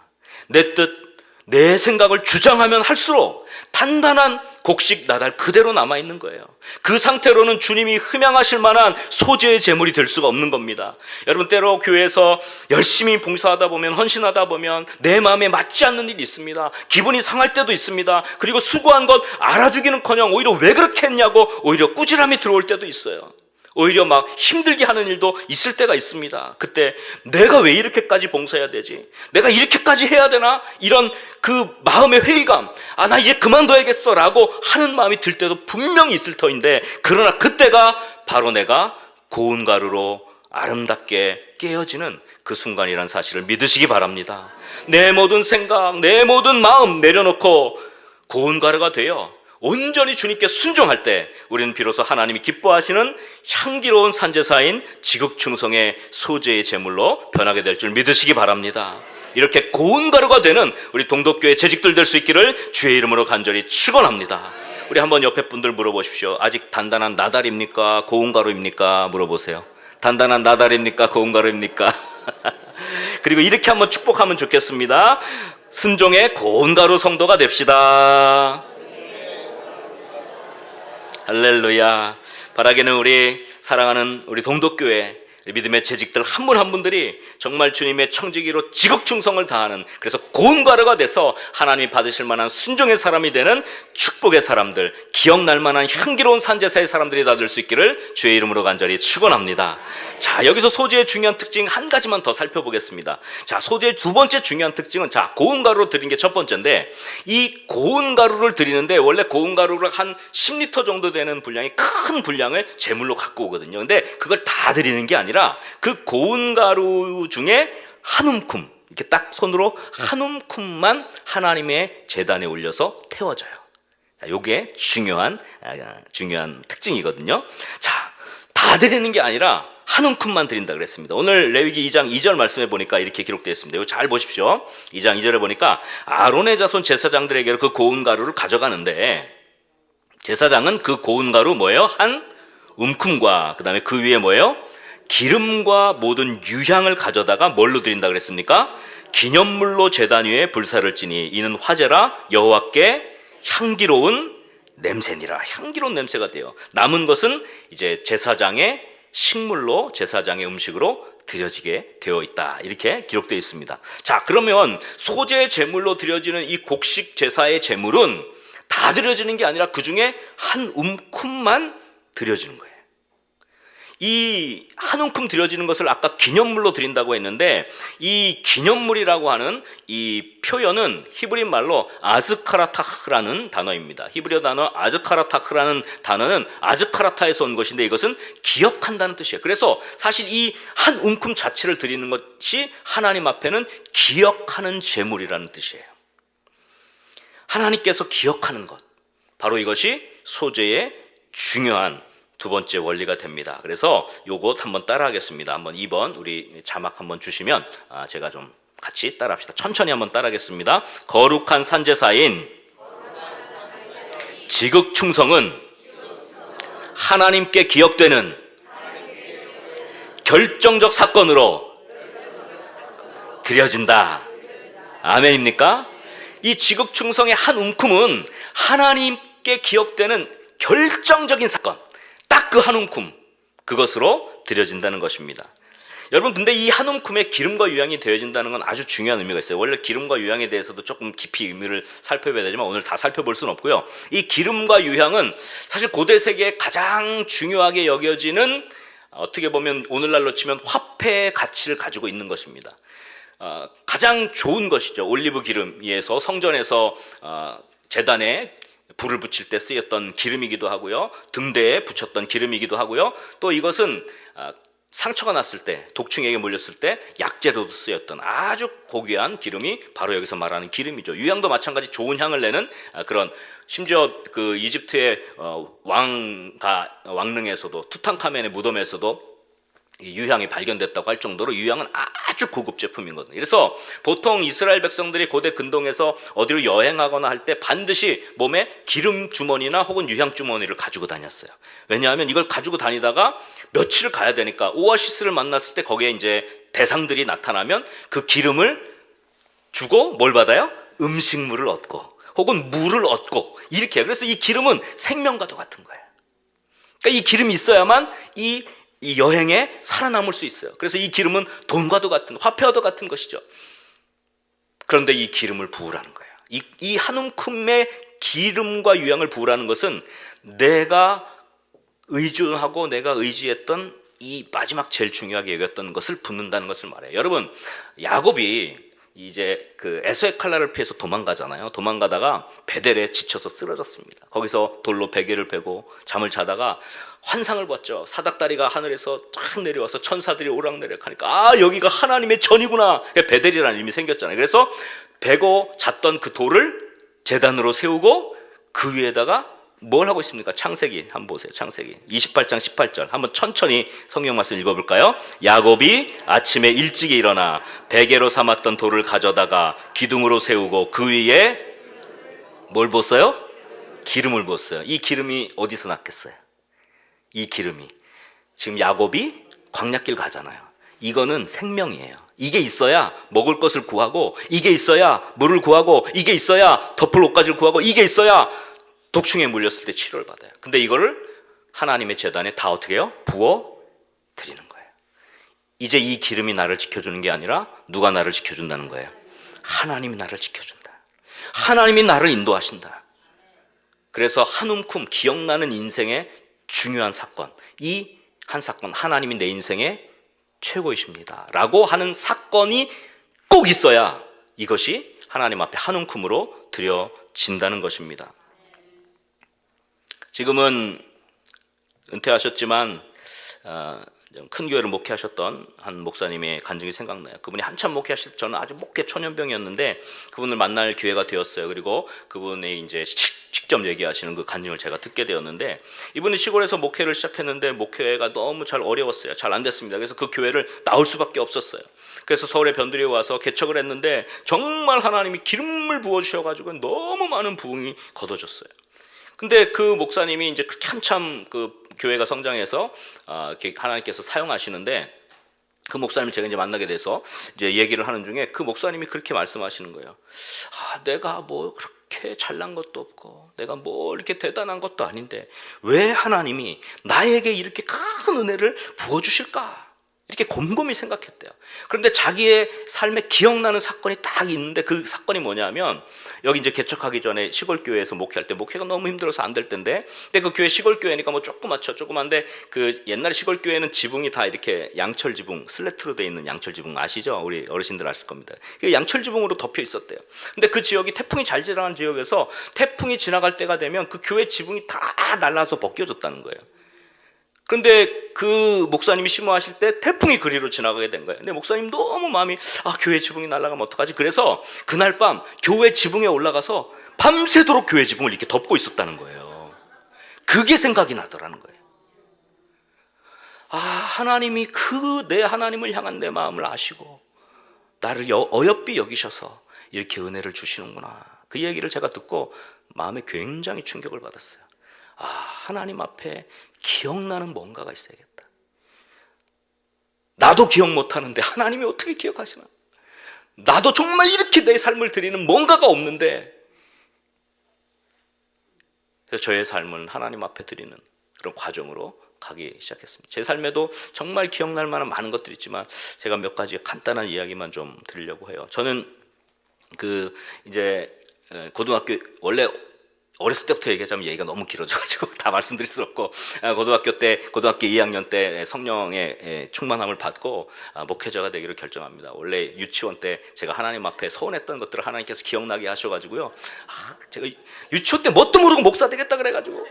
내 뜻, 내 생각을 주장하면 할수록 단단한 곡식 나달 그대로 남아있는 거예요. 그 상태로는 주님이 흠양하실 만한 소재의 제물이 될 수가 없는 겁니다. 여러분, 때로 교회에서 열심히 봉사하다 보면, 헌신하다 보면 내 마음에 맞지 않는 일이 있습니다. 기분이 상할 때도 있습니다. 그리고 수고한 것 알아주기는커녕 오히려 왜 그렇게 했냐고 오히려 꾸지람이 들어올 때도 있어요. 오히려 막 힘들게 하는 일도 있을 때가 있습니다. 그때 내가 왜 이렇게까지 봉사해야 되지? 내가 이렇게까지 해야 되나? 이런 그 마음의 회의감, 나 이제 그만둬야겠어 라고 하는 마음이 들 때도 분명히 있을 터인데, 그러나 그때가 바로 내가 고운 가루로 아름답게 깨어지는 그 순간이란 사실을 믿으시기 바랍니다. 내 모든 생각, 내 모든 마음 내려놓고 고운 가루가 되어 온전히 주님께 순종할 때 우리는 비로소 하나님이 기뻐하시는 향기로운 산제사인 지극충성의 소재의 제물로 변하게 될 줄 믿으시기 바랍니다. 이렇게 고운 가루가 되는 우리 동독교회 재직들 될 수 있기를 주의 이름으로 간절히 축원합니다. 우리 한번 옆에 분들 물어보십시오. 아직 단단한 나달입니까? 고운 가루입니까? 물어보세요. 단단한 나달입니까? 고운 가루입니까? 그리고 이렇게 한번 축복하면 좋겠습니다. 순종의 고운 가루 성도가 됩시다. 할렐루야. 바라기는 우리 사랑하는 우리 동독교회 믿음의 재직들 한 분 한 분들이 정말 주님의 청지기로 지극충성을 다하는, 그래서 고운 가루가 돼서 하나님이 받으실 만한 순종의 사람이 되는 축복의 사람들, 기억날 만한 향기로운 산제사의 사람들이 다 될 수 있기를 주의 이름으로 간절히 축원합니다. 자, 여기서 소재의 중요한 특징 한 가지만 더 살펴보겠습니다. 자, 소재의 두 번째 중요한 특징은, 자, 고운 가루로 드린 게 첫 번째인데, 이 고운 가루를 드리는데 원래 고운 가루를 한 10리터 정도 되는 분량이, 큰 분량을 제물로 갖고 오거든요. 근데 그걸 다 드리는 게 아니라 그 고운 가루 중에 한 움큼, 이렇게 딱 손으로 한 움큼만 하나님의 제단에 올려서 태워져요. 자, 요게 중요한 특징이거든요. 자, 다 드리는 게 아니라 한 움큼만 드린다 그랬습니다. 오늘 레위기 2장 2절 말씀에 보니까 이렇게 기록되어 있습니다. 이거 잘 보십시오. 2장 2절에 보니까 아론의 자손 제사장들에게로 그 고운 가루를 가져가는데, 제사장은 그 고운 가루 뭐예요? 한 움큼과 그 다음에 그 위에 뭐예요? 기름과 모든 유향을 가져다가 뭘로 드린다 그랬습니까? 기념물로 제단 위에 불사를 지니 이는 화제라 여호와께 향기로운 냄새니라. 향기로운 냄새가 돼요. 남은 것은 이제 제사장의 식물로, 제사장의 음식으로 드려지게 되어 있다. 이렇게 기록되어 있습니다. 자, 그러면 소재 제물로 드려지는 이 곡식 제사의 제물은 다 드려지는 게 아니라 그 중에 한 움큼만 드려지는 거예요. 이 한 움큼 드려지는 것을 아까 기념물로 드린다고 했는데, 이 기념물이라고 하는 이 표현은 히브리 말로 아즈카라타흐라는 단어입니다. 히브리어 단어 아즈카라타흐라는 단어는 아즈카라타에서 온 것인데, 이것은 기억한다는 뜻이에요. 그래서 사실 이 한 움큼 자체를 드리는 것이 하나님 앞에는 기억하는 제물이라는 뜻이에요. 하나님께서 기억하는 것, 바로 이것이 소재의 중요한 두 번째 원리가 됩니다. 그래서 요것 한번 따라하겠습니다. 한번 2번 우리 자막 한번 주시면 제가 좀 같이 따라합시다. 천천히 한번 따라하겠습니다. 거룩한 산제사인 지극충성은 하나님께 기억되는 결정적 사건으로 드려진다. 아멘입니까? 이 지극충성의 한 움큼은 하나님께 기억되는 결정적인 사건, 딱 그 한 움큼, 그것으로 드려진다는 것입니다. 여러분, 근데 이 한 움큼에 기름과 유향이 되어진다는 건 아주 중요한 의미가 있어요. 원래 기름과 유향에 대해서도 조금 깊이 의미를 살펴봐야 되지만 오늘 다 살펴볼 수는 없고요. 이 기름과 유향은 사실 고대 세계에 가장 중요하게 여겨지는, 어떻게 보면 오늘날로 치면 화폐의 가치를 가지고 있는 것입니다. 가장 좋은 것이죠. 올리브 기름에서 성전에서 제단에 불을 붙일 때 쓰였던 기름이기도 하고요. 등대에 붙였던 기름이기도 하고요. 또 이것은 상처가 났을 때, 독충에게 물렸을 때 약재로도 쓰였던 아주 고귀한 기름이 바로 여기서 말하는 기름이죠. 유향도 마찬가지 좋은 향을 내는 그런, 심지어 그 이집트의 왕릉에서도, 투탕카멘의 무덤에서도 유향이 발견됐다고 할 정도로 유향은 아주 고급 제품이거든요. 그래서 보통 이스라엘 백성들이 고대 근동에서 어디로 여행하거나 할 때 반드시 몸에 기름 주머니나 혹은 유향 주머니를 가지고 다녔어요. 왜냐하면 이걸 가지고 다니다가 며칠을 가야 되니까 오아시스를 만났을 때 거기에 이제 대상들이 나타나면 그 기름을 주고 뭘 받아요? 음식물을 얻고 혹은 물을 얻고 이렇게 해요. 그래서 이 기름은 생명과도 같은 거예요. 그러니까 이 기름이 있어야만 이 여행에 살아남을 수 있어요. 그래서 이 기름은 돈과도 같은, 화폐와도 같은 것이죠. 그런데 이 기름을 부으라는 거예요. 이 한 움큼의 기름과 유향을 부으라는 것은 내가 의존하고 내가 의지했던 이 마지막 제일 중요하게 여겼던 것을 붓는다는 것을 말해요. 여러분, 야곱이 이제 그 에서의 칼날을 피해서 도망가잖아요. 도망가다가 베델에 지쳐서 쓰러졌습니다. 거기서 돌로 베개를 베고 잠을 자다가 환상을 봤죠. 사닥다리가 하늘에서 쫙 내려와서 천사들이 오락내락 하니까 여기가 하나님의 전이구나. 베델이라는 이름이 생겼잖아요. 그래서 베고 잤던 그 돌을 제단으로 세우고 그 위에다가 뭘 하고 있습니까? 창세기 한번 보세요. 창세기 28장 18절 한번 천천히 성경 말씀 읽어볼까요? 야곱이 아침에 일찍 일어나 베개로 삼았던 돌을 가져다가 기둥으로 세우고 그 위에 뭘 붓어요? 기름을 붓어요. 이 기름이 어디서 났겠어요? 이 기름이 지금 야곱이 광야길 가잖아요. 이거는 생명이에요. 이게 있어야 먹을 것을 구하고, 이게 있어야 물을 구하고, 이게 있어야 덮을 옷가지를 구하고, 이게 있어야 독충에 물렸을 때 치료를 받아요. 근데 이거를 하나님의 제단에 다 어떻게 해요? 부어 드리는 거예요. 이제 이 기름이 나를 지켜주는 게 아니라 누가 나를 지켜준다는 거예요? 하나님이 나를 지켜준다. 하나님이 나를 인도하신다. 그래서 한 움큼 기억나는 인생의 중요한 사건, 이 한 사건, 하나님이 내 인생의 최고이십니다 라고 하는 사건이 꼭 있어야 이것이 하나님 앞에 한 움큼으로 드려진다는 것입니다. 지금은 은퇴하셨지만 큰 교회를 목회하셨던 한 목사님의 간증이 생각나요. 그분이 한참 목회하실 때 저는 아주 목회 초년병이었는데 그분을 만날 기회가 되었어요. 그리고 그분이 이제 직접 얘기하시는 그 간증을 제가 듣게 되었는데, 이분이 시골에서 목회를 시작했는데 목회가 너무 잘 어려웠어요. 잘 안 됐습니다. 그래서 그 교회를 나올 수밖에 없었어요. 그래서 서울에 변두리에 와서 개척을 했는데 정말 하나님이 기름을 부어주셔가지고 너무 많은 부흥이 거둬졌어요. 근데 그 목사님이 이제 그렇게 한참 그 교회가 성장해서 하나님께서 사용하시는데, 그 목사님을 제가 이제 만나게 돼서 이제 얘기를 하는 중에 그 목사님이 그렇게 말씀하시는 거예요. 내가 뭐 그렇게 잘난 것도 없고 내가 뭐 이렇게 대단한 것도 아닌데 왜 하나님이 나에게 이렇게 큰 은혜를 부어주실까? 이렇게 곰곰이 생각했대요. 그런데 자기의 삶에 기억나는 사건이 딱 있는데, 그 사건이 뭐냐면, 여기 이제 개척하기 전에 시골 교회에서 목회할 때 목회가 너무 힘들어서 안 될 텐데, 근데 그 교회 시골 교회니까 뭐 조그만데 그 옛날 시골 교회는 지붕이 다 이렇게 양철 지붕, 슬래트로 돼 있는 양철 지붕 아시죠? 우리 어르신들 아실 겁니다. 그 양철 지붕으로 덮여 있었대요. 근데 그 지역이 태풍이 잘 지나가는 지역에서 태풍이 지나갈 때가 되면 그 교회 지붕이 다 날라서 벗겨졌다는 거예요. 그런데 그 목사님이 심호하실 때 태풍이 그리로 지나가게 된 거예요. 근데 목사님 너무 마음이 교회 지붕이 날아가면 어떡하지? 그래서 그날 밤 교회 지붕에 올라가서 밤새도록 교회 지붕을 이렇게 덮고 있었다는 거예요. 그게 생각이 나더라는 거예요. 아, 하나님이 내 하나님을 향한 내 마음을 아시고 나를 어여삐 여기셔서 이렇게 은혜를 주시는구나. 그 얘기를 제가 듣고 마음에 굉장히 충격을 받았어요. 아, 하나님 앞에 기억나는 뭔가가 있어야겠다. 나도 기억 못하는데 하나님이 어떻게 기억하시나? 나도 정말 이렇게 내 삶을 드리는 뭔가가 없는데, 그래서 저의 삶은 하나님 앞에 드리는 그런 과정으로 가기 시작했습니다. 제 삶에도 정말 기억날 만한 많은 것들이 있지만 제가 몇 가지 간단한 이야기만 좀 드리려고 해요. 저는 이제 고등학교, 원래 어렸을 때부터 얘기하자면 얘기가 너무 길어져가지고 다 말씀드릴 수 없고, 고등학교 2학년 때 성령의 충만함을 받고 목회자가 되기로 결정합니다. 원래 유치원 때 제가 하나님 앞에 소원했던 것들을 하나님께서 기억나게 하셔가지고요, 제가 유치원 때 뭣도 모르고 목사 되겠다 그래가지고,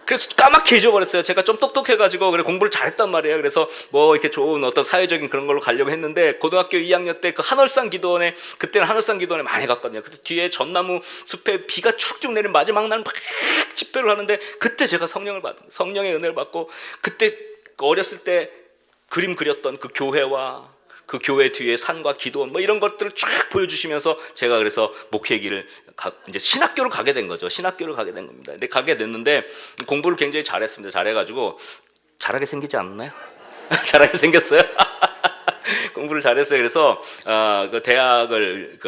그래서 까맣게 잊어버렸어요. 제가 좀 똑똑해가지고 그래 공부를 잘했단 말이에요. 그래서 뭐 이렇게 좋은 어떤 사회적인 그런 걸로 가려고 했는데, 고등학교 2학년 때 그 한월산 기도원에, 그때는 한월산 기도원에 많이 갔거든요. 그때 뒤에 전나무 숲에 비가 축축 내린 마지막 날 막 집회를 하는데, 그때 제가 성령의 은혜를 받고, 그때 어렸을 때 그림 그렸던 그 교회와 그 교회 뒤에 산과 기도원 뭐 이런 것들을 쫙 보여주시면서, 제가 그래서 목회 길을 이제 신학교를 가게 된 거죠. 신학교를 가게 된 겁니다. 근데 가게 됐는데 공부를 굉장히 잘했습니다. 잘해가지고 잘하게 생기지 않나요? 잘하게 생겼어요. 공부를 잘했어요. 그래서 그 대학을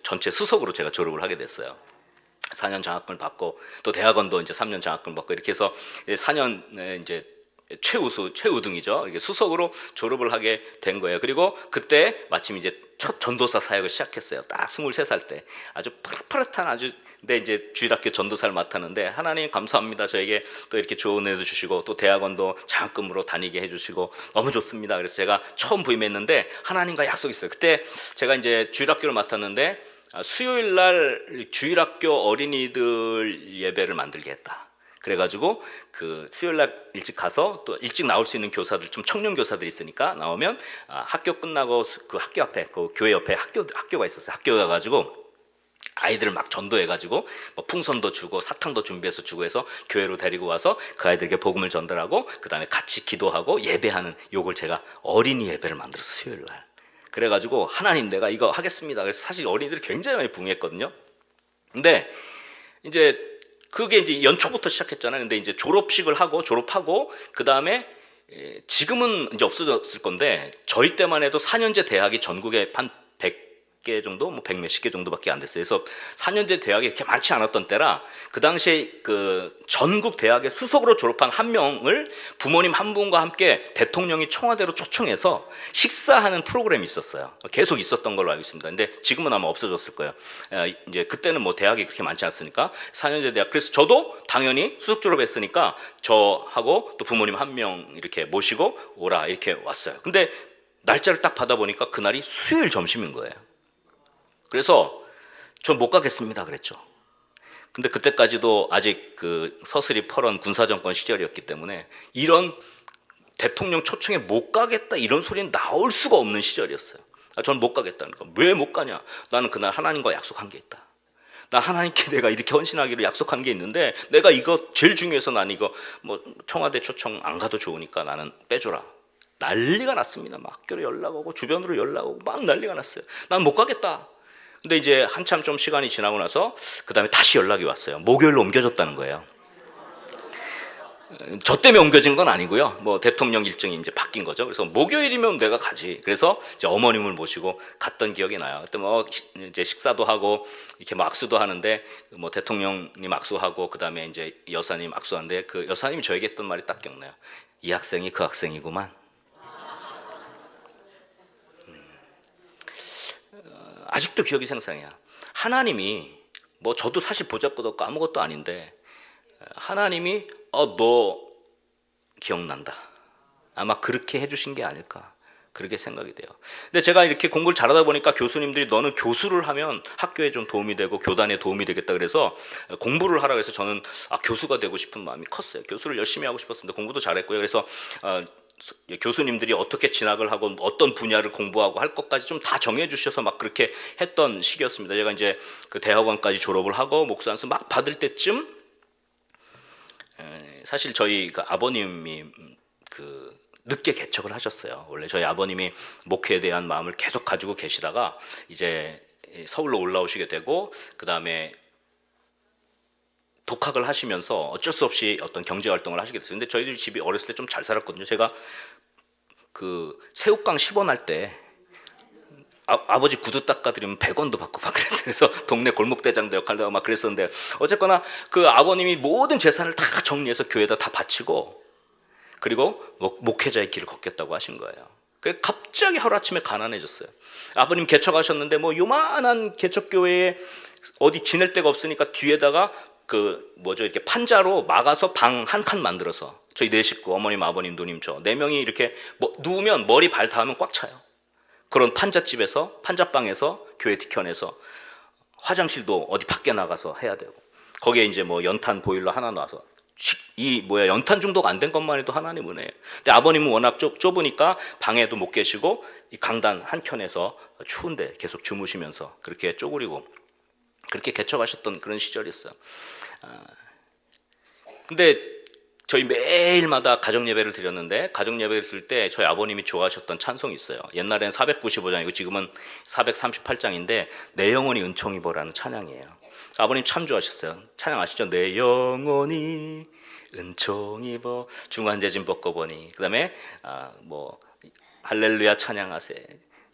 전체 수석으로 제가 졸업을 하게 됐어요. 4년 장학금을 받고, 또 대학원도 이제 3년 장학금을 받고, 이렇게 해서 4년 이제 최우등이죠. 이게 수석으로 졸업을 하게 된 거예요. 그리고 그때 마침 이제 첫 전도사 사역을 시작했어요. 딱 23살 때 아주 파릇파릇한 근데 이제 주일학교 전도사를 맡았는데, 하나님 감사합니다. 저에게 또 이렇게 좋은 애도 주시고 또 대학원도 장학금으로 다니게 해주시고 너무 좋습니다. 그래서 제가 처음 부임했는데 하나님과 약속이 있어요. 그때 제가 이제 주일학교를 맡았는데 수요일 날 주일학교 어린이들 예배를 만들겠다. 그래가지고 그 수요일 날 일찍 가서 또 일찍 나올 수 있는 교사들, 좀 청년 교사들이 있으니까 나오면 학교 끝나고 그 학교 앞에, 그 교회 옆에 학교가 있었어요. 학교 가가지고 아이들을 막 전도해가지고 뭐 풍선도 주고 사탕도 준비해서 주고 해서 교회로 데리고 와서 그 아이들에게 복음을 전달하고, 그 다음에 같이 기도하고 예배하는, 요걸 제가 어린이 예배를 만들어서 수요일 날. 그래가지고 하나님 내가 이거 하겠습니다. 그래서 사실 어린이들이 굉장히 많이 부응했거든요. 근데 이제 그게 이제 연초부터 시작했잖아요. 근데 이제 졸업하고 그 다음에 지금은 이제 없어졌을 건데, 저희 때만 해도 4년제 대학이 전국에 한 100개 정도, 뭐 100몇십 개 정도밖에 안 됐어요. 그래서 4년제 대학이 이렇게 많지 않았던 때라, 그 당시에 그 전국 대학의 수석으로 졸업한 한 명을 부모님 한 분과 함께 대통령이 청와대로 초청해서 식사하는 프로그램이 있었어요. 계속 있었던 걸로 알고 있습니다. 근데 지금은 아마 없어졌을 거예요. 이제 그때는 뭐 대학이 그렇게 많지 않았으니까 4년제 대학. 그래서 저도 당연히 수석 졸업했으니까 저하고 또 부모님 한 명 이렇게 모시고 오라 이렇게 왔어요. 근데 날짜를 딱 받아보니까 그날이 수요일 점심인 거예요. 그래서 전 못 가겠습니다 그랬죠. 근데 그때까지도 아직 그 서슬이 펄은 군사정권 시절이었기 때문에 이런 대통령 초청에 못 가겠다 이런 소리는 나올 수가 없는 시절이었어요. 저는 못 가겠다는 거. 왜 못 가냐? 나는 그날 하나님과 약속한 게 있다. 나 하나님께 내가 이렇게 헌신하기로 약속한 게 있는데, 내가 이거 제일 중요해서 나는 이거 뭐 청와대 초청 안 가도 좋으니까 나는 빼줘라. 난리가 났습니다. 막 학교로 연락 오고 주변으로 연락 오고 막 난리가 났어요. 난 못 가겠다. 근데 이제 한참 좀 시간이 지나고 나서 그 다음에 다시 연락이 왔어요. 목요일로 옮겨졌다는 거예요. 저 때문에 옮겨진 건 아니고요. 뭐 대통령 일정이 이제 바뀐 거죠. 그래서 목요일이면 내가 가지. 그래서 이제 어머님을 모시고 갔던 기억이 나요. 그때 뭐 이제 식사도 하고 이렇게 뭐 악수도 하는데, 뭐 대통령님 악수하고 그 다음에 이제 여사님 악수하는데, 그 여사님이 저에게 했던 말이 딱 기억나요. 이 학생이 그 학생이구만. 아직도 기억이 생생해요. 하나님이 뭐 저도 사실 보잘것 없고 아무것도 아닌데, 하나님이 너 기억난다. 아마 그렇게 해주신 게 아닐까, 그렇게 생각이 돼요. 근데 제가 이렇게 공부를 잘하다 보니까 교수님들이 너는 교수를 하면 학교에 좀 도움이 되고 교단에 도움이 되겠다 그래서 공부를 하라고 해서 저는 교수가 되고 싶은 마음이 컸어요. 교수를 열심히 하고 싶었습니다. 공부도 잘했고요. 그래서 교수님들이 어떻게 진학을 하고 어떤 분야를 공부하고 할 것까지 좀 다 정해 주셔서 막 그렇게 했던 시기였습니다. 제가 이제 그 대학원까지 졸업을 하고 목사 안수 막 받을 때쯤 사실 저희 그 아버님이 늦게 개척을 하셨어요. 원래 저희 아버님이 목회에 대한 마음을 계속 가지고 계시다가 이제 서울로 올라오시게 되고, 그 다음에 독학을 하시면서 어쩔 수 없이 어떤 경제 활동을 하시게 됐어요. 근데 저희들 집이 어렸을 때 좀 잘 살았거든요. 제가 새우깡 10원 할 때 아버지 구두 닦아드리면 100원도 받고 막 그랬어요. 그래서 동네 골목대장도 역할도 하고 막 그랬었는데, 어쨌거나 그 아버님이 모든 재산을 다 정리해서 교회에다 다 바치고, 그리고 목회자의 길을 걷겠다고 하신 거예요. 갑자기 하루아침에 가난해졌어요. 아버님 개척하셨는데 뭐 요만한 개척교회에 어디 지낼 데가 없으니까 뒤에다가 이렇게 판자로 막아서 방 한 칸 만들어서, 저희 네 식구, 어머님, 아버님, 누님, 저 네 명이 이렇게 누우면 머리 발 닿으면 꽉 차요. 그런 판자집에서, 판자방에서 교회 뒤편에서 화장실도 어디 밖에 나가서 해야 되고, 거기에 이제 뭐 연탄 보일러 하나 놔서, 연탄 중독 안 된 것만 해도 하나님 은혜예요. 근데 아버님은 워낙 좁으니까 방에도 못 계시고 이 강단 한켠에서 추운데 계속 주무시면서 그렇게 쪼그리고 그렇게 개척하셨던 그런 시절이었어요. 근데 저희 매일마다 가정 예배를 드렸는데, 가정 예배를 드릴 때 저희 아버님이 좋아하셨던 찬송이 있어요. 옛날엔 495장이고 지금은 438장인데 내 영혼이 은총이 보라는 찬양이에요. 아버님 참 좋아하셨어요. 찬양 아시죠? 내 영혼이 은총이 보, 중환제진 벗고보니, 그 다음에 할렐루야 찬양하세,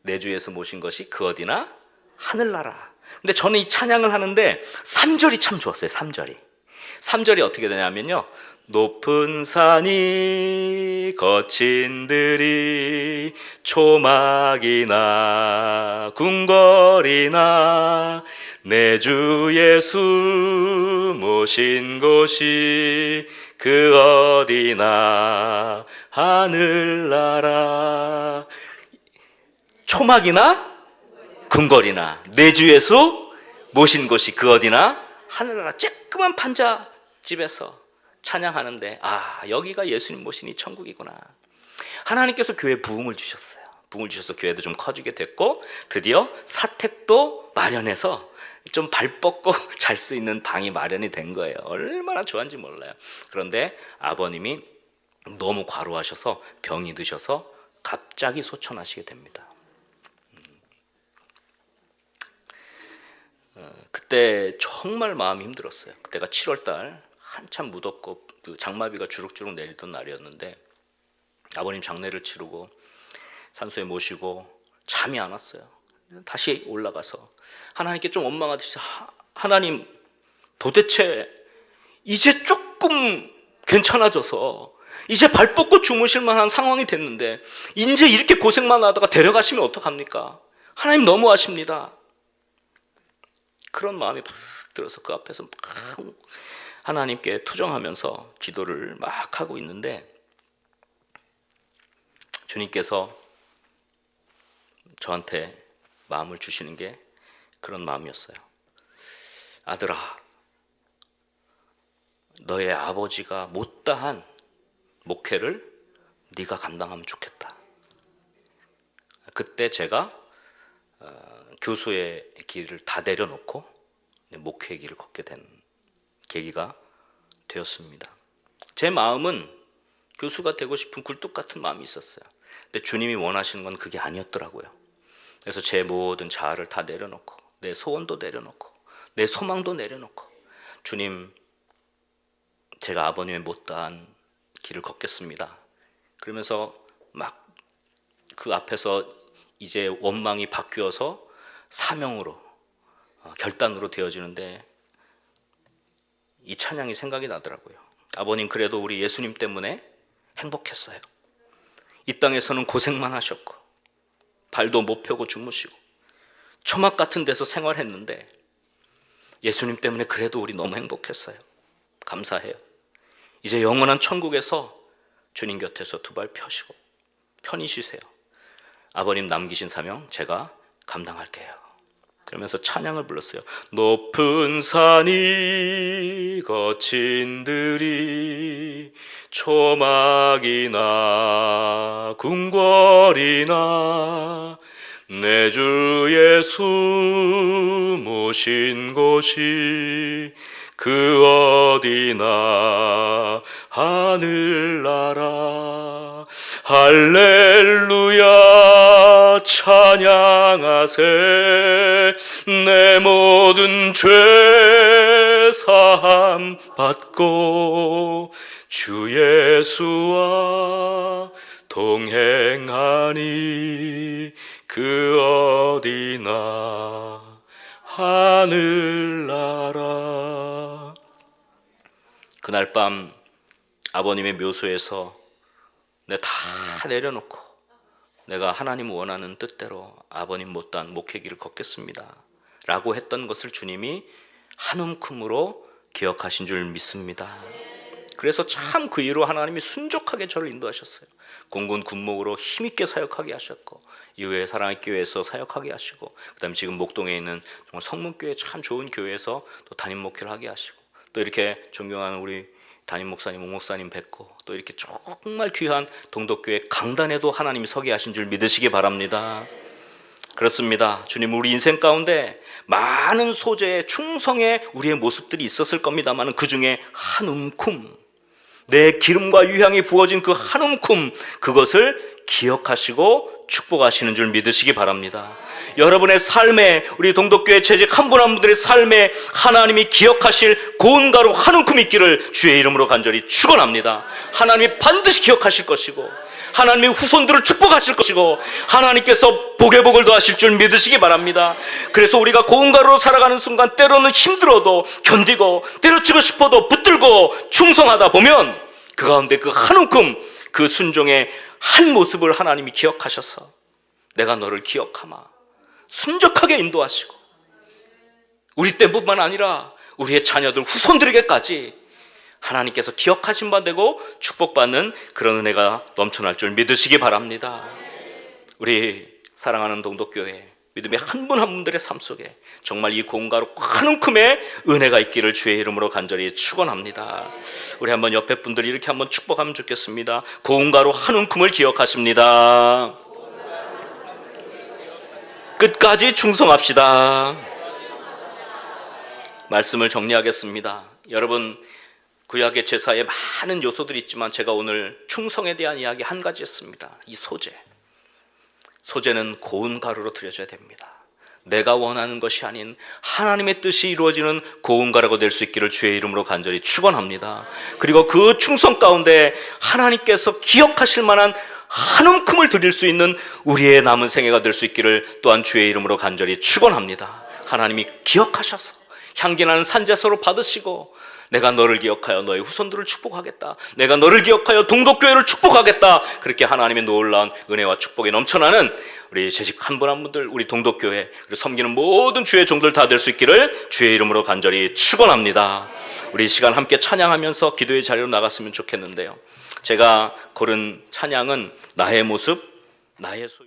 내 주 예수 모신 것이 그 어디나 하늘나라. 근데 저는 이 찬양을 하는데 3절이 참 좋았어요. 3절이 어떻게 되냐면요, 높은 산이 거친 들이 초막이나 궁궐이나 내 주 예수 모신 곳이 그 어디나 하늘나라. 초막이나 궁궐이나 내 주 예수 모신 곳이 그 어디나 하늘나라. 쬐끄만 판자집에서 찬양하는데, 여기가 예수님 모신 이 천국이구나. 하나님께서 교회에 부흥을 주셨어요. 부흥을 주셔서 교회도 좀 커지게 됐고, 드디어 사택도 마련해서 좀 발 뻗고 잘 수 있는 방이 마련이 된 거예요. 얼마나 좋아한지 몰라요. 그런데 아버님이 너무 과로하셔서 병이 드셔서 갑자기 소천하시게 됩니다. 그때 정말 마음이 힘들었어요. 그때가 7월달 한참 무덥고 장마비가 주룩주룩 내리던 날이었는데, 아버님 장례를 치르고 산소에 모시고 잠이 안 왔어요. 다시 올라가서 하나님께 좀 원망하듯이, 하나님 도대체 이제 조금 괜찮아져서 이제 발 뻗고 주무실 만한 상황이 됐는데 이제 이렇게 고생만 하다가 데려가시면 어떡합니까? 하나님 너무하십니다. 그런 마음이 팍 들어서 그 앞에서 막 하나님께 투정하면서 기도를 막 하고 있는데, 주님께서 저한테 마음을 주시는 게 그런 마음이었어요. 아들아, 너의 아버지가 못다한 목회를 네가 감당하면 좋겠다. 그때 제가 교수의 길을 다 내려놓고 목회의 길을 걷게 된 계기가 되었습니다. 제 마음은 교수가 되고 싶은 굴뚝 같은 마음이 있었어요. 근데 주님이 원하시는 건 그게 아니었더라고요. 그래서 제 모든 자아를 다 내려놓고, 내 소원도 내려놓고, 내 소망도 내려놓고, 주님, 제가 아버님의 못다한 길을 걷겠습니다. 그러면서 막 그 앞에서 이제 원망이 바뀌어서 사명으로, 결단으로 되어지는데 이 찬양이 생각이 나더라고요. 아버님, 그래도 우리 예수님 때문에 행복했어요. 이 땅에서는 고생만 하셨고 발도 못 펴고 주무시고 초막 같은 데서 생활했는데 예수님 때문에 그래도 우리 너무 행복했어요. 감사해요. 이제 영원한 천국에서 주님 곁에서 두 발 펴시고 편히 쉬세요. 아버님 남기신 사명 제가 감당할게요. 그러면서 찬양을 불렀어요. 높은 산이 거친 들이 초막이나 궁궐이나 내 주 예수 모신 곳이 그 어디나 하늘나라 할렐루야 찬양하세 내 모든 죄 사함 받고 주 예수와 동행하니 그 어디나 하늘나라. 그날 밤 아버님의 묘소에서 내 다 내려놓고 내가 하나님 원하는 뜻대로 아버님 못다한 목회길을 걷겠습니다 라고 했던 것을 주님이 한 움큼으로 기억하신 줄 믿습니다. 그래서 참 그 이후로 하나님이 순종하게 저를 인도하셨어요. 공군 군목으로 힘있게 사역하게 하셨고 이후에 사랑의 교회에서 사역하게 하시고 그다음에 지금 목동에 있는 정말 성문교회 참 좋은 교회에서 또 담임 목회를 하게 하시고 또 이렇게 존경하는 우리 담임 목사님, 옥목사님 뵙고 또 이렇게 정말 귀한 동덕교회 강단에도 하나님이 서게 하신 줄 믿으시기 바랍니다. 그렇습니다. 주님 우리 인생 가운데 많은 소재의 충성의 우리의 모습들이 있었을 겁니다만 그 중에 한 움큼 내 기름과 유향이 부어진 그 한 움큼 그것을 기억하시고 축복하시는 줄 믿으시기 바랍니다. 여러분의 삶에 우리 동덕교회 재직 한 분 한 분들의 삶에 하나님이 기억하실 고운 가루 한 움큼 있기를 주의 이름으로 간절히 축원합니다. 하나님이 반드시 기억하실 것이고 하나님의 후손들을 축복하실 것이고 하나님께서 복에 복을 더하실 줄 믿으시기 바랍니다. 그래서 우리가 고운 가루로 살아가는 순간 때로는 힘들어도 견디고 때려치고 싶어도 붙들고 충성하다 보면 그 가운데 그 한 움큼 그 순종의 한 모습을 하나님이 기억하셔서 내가 너를 기억하마 순적하게 인도하시고 우리 때뿐만 아니라 우리의 자녀들 후손들에게까지 하나님께서 기억하신 바 되고 축복받는 그런 은혜가 넘쳐날 줄 믿으시기 바랍니다. 우리 사랑하는 동덕교회 믿음의 한 분 한 분들의 삶 속에 정말 이 고운 가루 한 움큼의 은혜가 있기를 주의 이름으로 간절히 축원합니다. 우리 한번 옆에 분들이 이렇게 한번 축복하면 좋겠습니다. 고운 가루 한 움큼을 기억하십니다. 끝까지 충성합시다. 말씀을 정리하겠습니다. 여러분 구약의 제사에 많은 요소들이 있지만 제가 오늘 충성에 대한 이야기 한 가지 했습니다. 이 소재는 고운 가루로 드려져야 됩니다. 내가 원하는 것이 아닌 하나님의 뜻이 이루어지는 고운 가루가 될 수 있기를 주의 이름으로 간절히 축원합니다. 그리고 그 충성 가운데 하나님께서 기억하실 만한 한 움큼을 드릴 수 있는 우리의 남은 생애가 될 수 있기를 또한 주의 이름으로 간절히 축원합니다. 하나님이 기억하셔서 향기나는 산제사로 받으시고 내가 너를 기억하여 너의 후손들을 축복하겠다. 내가 너를 기억하여 동덕교회를 축복하겠다. 그렇게 하나님의 놀라운 은혜와 축복이 넘쳐나는 우리 재직 한 분 한 분들 우리 동덕교회 그리고 섬기는 모든 주의 종들 다 될 수 있기를 주의 이름으로 간절히 축원합니다. 우리 이 시간 함께 찬양하면서 기도의 자리로 나갔으면 좋겠는데요. 제가 고른 찬양은 나의 모습, 나의 소유.